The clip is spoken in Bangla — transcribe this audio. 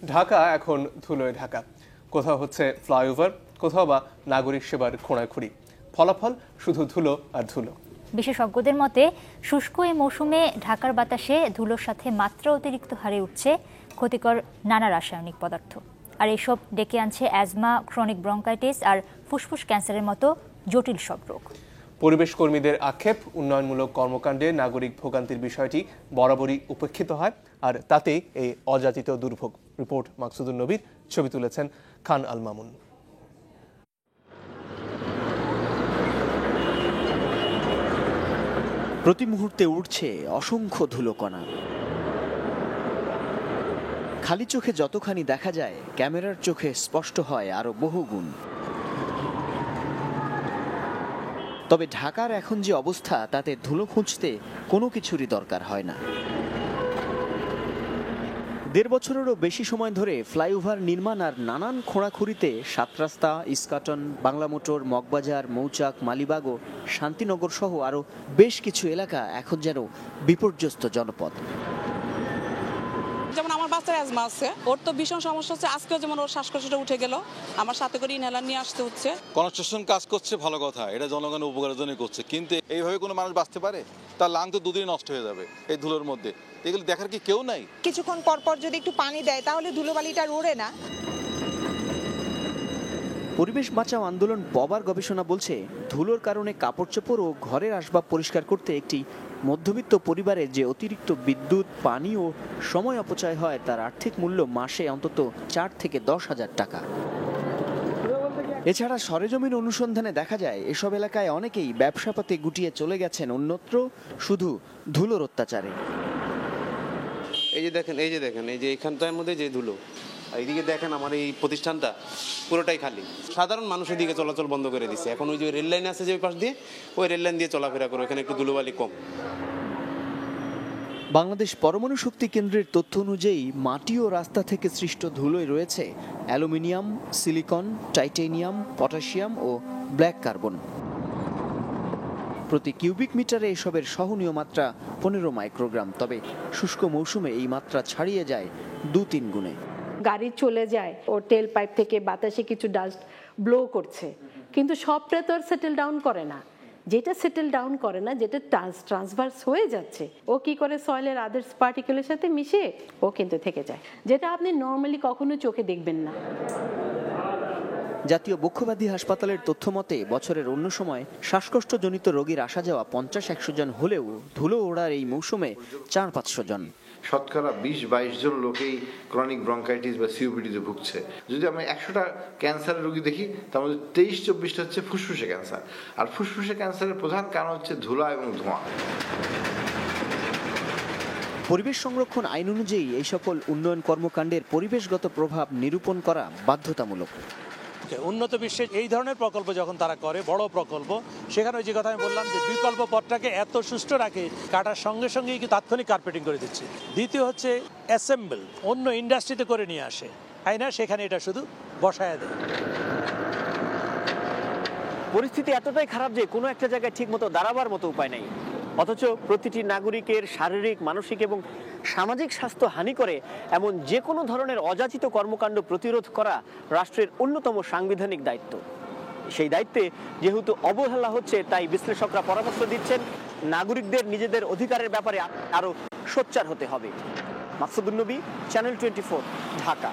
ঢাকা এখন ধুলোয় ঢাকা। কোথাও হচ্ছে ফ্লাইওভার, কোথাও বা নাগরিক সেবার খোঁড়াখুঁড়ি। ফলাফল শুধু ধুলো আর ধুলো। বিশেষজ্ঞদের মতে শুষ্ক এই মৌসুমে ঢাকার বাতাসে ধুলোর সাথে মাত্রা অতিরিক্ত হারে উঠছে ক্ষতিকর নানা রাসায়নিক পদার্থ। আর এসব ডেকে আনছে অ্যাজমা, ক্রনিক ব্রঙ্কাইটিস আর ফুসফুস ক্যান্সারের মতো জটিল সব রোগ। পরিবেশ কর্মীদের আক্ষেপ, উন্নয়নমূলক কর্মকাণ্ডে নাগরিক ভোগান্তির বিষয়টি বরাবরই উপেক্ষিত হয়, আর তাতেই এই অযাচিত দুর্ভোগ। রিপোর্ট মাকসুদুন নবীর, ছবি তুলেছেন খান আল মামুন। প্রতি মুহূর্তে উঠছে অসংখ্য ধুলোকণা। খালি চোখে যতখানি দেখা যায়, ক্যামেরার চোখে স্পষ্ট হয় আরো বহুগুণ। তবে ঢাকার এখন যে অবস্থা, তাতে ধুলো খুঁজতে কোনো কিছুরই দরকার হয় না। ১.৫ বছরেরও বেশি সময় ধরে ফ্লাইওভার নির্মাণ আর নানান খোঁড়াখুঁড়িতে সাতরাস্তা, ইস্কাটন, বাংলা মোটর, মগবাজার, মৌচাক, মালিবাগ ও শান্তিনগর সহ আরও বেশ কিছু এলাকা এখন যেন বিপর্যস্ত জনপদ। যেমন আমার বাচ্চার অ্যাজমা আছে, ওর তো ভীষণ সমস্যা হচ্ছে। আজকেও যেমন ওর শ্বাসকষ্টটা উঠে গেল, আমার সাথে করে ইনহেলার নিয়ে আসতে হচ্ছে। কনস্ট্রাকশন কাজ করছে, ভালো কথা, এটা জনগণের উপকারের জন্য করছে, কিন্তু এইভাবে কোনো মানুষ বাঁচতে পারে? তার লাং তো দুদিনই নষ্ট হয়ে যাবে এই ধুলোর মধ্যে। এগুলো দেখার কি কেউ নাই? কিছুক্ষণ পর পর যদি একটু পানি দেয় তাহলে ধুলোবালিটা ওড়ে না। পরিবেশ বাঁচাও আন্দোলন পবার গবেষণা বলছে, ধুলোর কারণে কাপড় চোপড় ও ঘরের আসবাব পরিষ্কার করতে একটি মধ্যবিত্ত পরিবারে যে অতিরিক্ত বিদ্যুৎ, পানি ও সময় অপচয় হয়, তার আর্থিক মূল্য মাসে অন্তত ৪ থেকে ১০ হাজার টাকা। এছাড়া সরেজমিন অনুসন্ধানে দেখা যায়, এসব এলাকায় অনেকেই ব্যবসাপাতে গুটিয়ে চলে গেছেন অন্যত্র শুধু ধুলোর অত্যাচারে। এই যে দেখেন এই যে এখানটার মধ্যে যে ধুলো, এইদিকে দেখেন আমার এই প্রতিষ্ঠানটা পুরোটাই খালি। সাধারণ মানুষের দিকে চলাচল বন্ধ করে দিচ্ছে। এখন ওই যে রেল লাইন আছে যে পাশ দিয়ে, ওই রেল লাইন দিয়ে চলাফেরা করে, এখানে একটু ধুলোবালি কম। বাংলাদেশ পরমাণু শক্তি কেন্দ্রের তথ্য অনুযায়ী মাটি ও রাস্তা থেকে সৃষ্ট ধুলোয় রয়েছে অ্যালুমিনিয়াম, সিলিকন, টাইটেনিয়াম, পটাশিয়াম ও ব্ল্যাক কার্বন। প্রতি কিউবিক মিটারে এসবের সহনীয় মাত্রা ১৫ মাইক্রোগ্রাম। তবে শুষ্ক মৌসুমে এই মাত্রা ছাড়িয়ে যায় ২-৩ গুণে। গাড়ি চলে যায়, ও টেল পাইপ থেকে বাতাসে কিছু ডাস্ট ব্লো করছে, কিন্তু সবটা তো আর সেটেল ডাউন করে না। যেটা সেটেল ডাউন করে না, যেটা ট্রান্সভার্স হয়ে যাচ্ছে, ও কি করে সয়েলের আদার্স পার্টিকেলের সাথে মিশে ও কিন্তু থেকে যায়, যেটা আপনি নর্মালি কখনো চোখে দেখবেন না। জাতীয় বক্ষব্যাধি হাসপাতালের তথ্য মতে বছরের অন্য সময় শ্বাসকষ্টজনিত রোগীর আসা যাওয়া ৫০-১০০ জন হলেও ধুলো ওড়ার এই মৌসুমে ৪-৫০০ জন। শতকরা ২০-২২ জন লোকেই ক্রনিক ব্রঙ্কাইটিস বা সিওপিডিতে ভুগছে। যদি আমরা ১০০টা ক্যান্সারের রোগী দেখি, তার মধ্যে ২৩-২৪টা হচ্ছে ফুসফুসে ক্যান্সার। আর ফুসফুসে ক্যান্সারের প্রধান কারণ হচ্ছে ধুলা এবং ধোঁয়া। পরিবেশ সংরক্ষণ আইন অনুযায়ী এই সকল উন্নয়ন কর্মকাণ্ডের পরিবেশগত প্রভাব নিরূপণ করা বাধ্যতামূলক। উন্নত বিশ্বে এই ধরনের প্রকল্প যখন তারা করে, বড় প্রকল্প, সেখানে যে কথা আমি বললাম যে বিকল্প পথটাকে এত সুষ্ঠু রাখে, কাটার সঙ্গে সঙ্গেই কি তাৎক্ষণিক কার্পেটিং করে দিচ্ছে। দ্বিতীয় হচ্ছে অ্যাসেম্বল, অন্য ইন্ডাস্ট্রিতে করে নিয়ে আসে, তাই না, সেখানে এটা শুধু বসায় দেয়। পরিস্থিতি এতটাই খারাপ যে কোনো একটা জায়গায় ঠিক মতো দাঁড়াবার মতো উপায় নেই, অথচ প্রতিটি নাগরিকের শারীরিক, মানসিক এবং সামাজিক স্বাস্থ্য হানি করে এমন যে কোনো ধরনের অযাচিত কর্মকাণ্ড প্রতিরোধ করা রাষ্ট্রের অন্যতম সাংবিধানিক দায়িত্ব। সেই দায়িত্বে যেহেতু অবহেলা হচ্ছে, তাই বিশ্লেষকরা পরামর্শ দিচ্ছেন নাগরিকদের নিজেদের অধিকারের ব্যাপারে আরও সোচ্চার হতে হবে। মাকসুদুন নবী, চ্যানেল 24, ঢাকা।